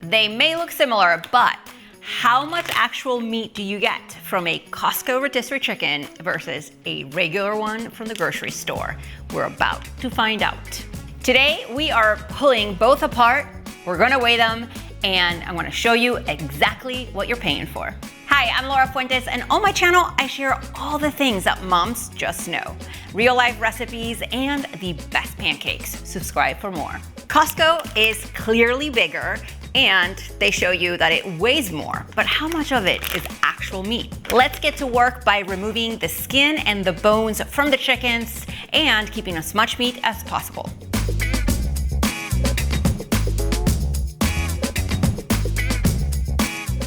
they may look similar, but how much actual meat do you get from a Costco rotisserie chicken versus a regular one from the grocery store? We're about to find out. Today, we are pulling both apart. We're gonna weigh them, and I'm gonna show you exactly what you're paying for. Hi, I'm Laura Fuentes, and on my channel, I share all the things that moms just know. Real life recipes and the best pancakes. Subscribe for more. Costco is clearly bigger, and they show you that it weighs more, but how much of it is actual meat? Let's get to work by removing the skin and the bones from the chickens and keeping as much meat as possible.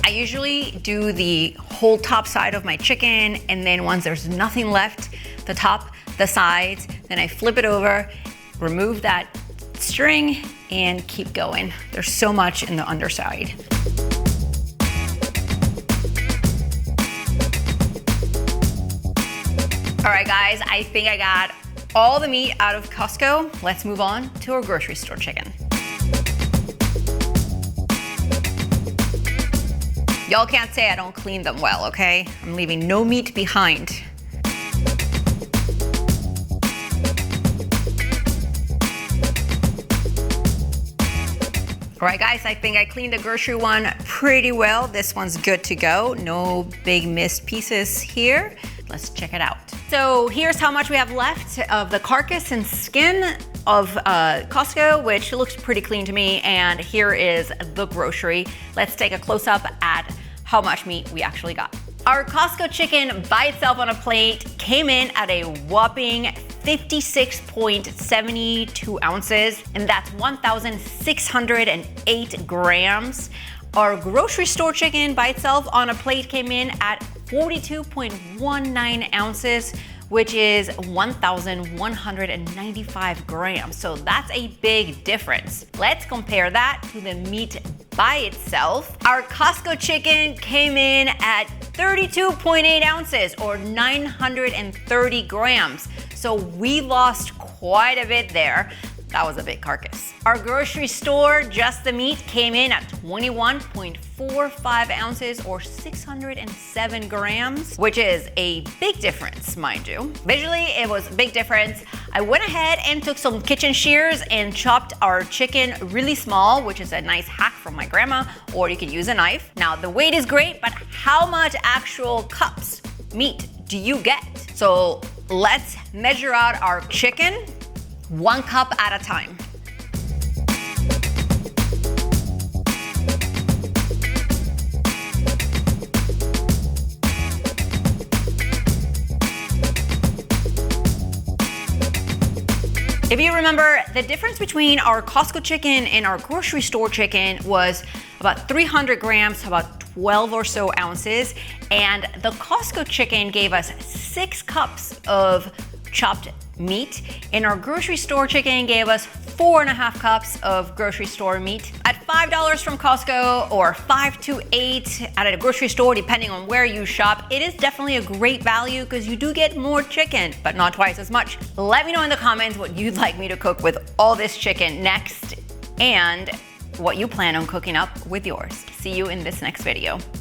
I usually do the whole top side of my chicken, and then once there's nothing left, the top, the sides, then I flip it over, remove that string, and keep going. There's so much in the underside. All right, guys, I think I got all the meat out of Costco. Let's move on to our grocery store chicken. Y'all can't say I don't clean them well, okay? I'm leaving no meat behind. All right, guys, I think I cleaned the grocery one pretty well. This one's good to go. No big missed pieces here. Let's check it out. So here's how much we have left of the carcass and skin of Costco, which looks pretty clean to me. And here is the grocery. Let's take a close up at how much meat we actually got. Our Costco chicken by itself on a plate came in at a whopping 56.72 ounces, and that's 1,608 grams. Our grocery store chicken by itself on a plate came in at 42.19 ounces, which is 1,195 grams. So that's a big difference. Let's compare that to the meat by itself. Our Costco chicken came in at 32.8 ounces or 930 grams. So we lost quite a bit there. That was a big carcass. Our grocery store, just the meat, came in at 21.45 ounces or 607 grams, which is a big difference, mind you. Visually, it was a big difference. I went ahead and took some kitchen shears and chopped our chicken really small, which is a nice hack from my grandma, or you could use a knife. Now, the weight is great, but how much actual cups meat do you get? So let's measure out our chicken 1 cup at a time. If you remember, the difference between our Costco chicken and our grocery store chicken was about 300 grams, about 12 or so ounces, and the Costco chicken gave us 6 cups of chopped meat, and our grocery store chicken gave us 4.5 cups of grocery store meat. At $5 from Costco or $5 to $8 at a grocery store, depending on where you shop, it is definitely a great value because you do get more chicken, but not twice as much. Let me know in the comments what you'd like me to cook with all this chicken next, and what you plan on cooking up with yours. See you in this next video.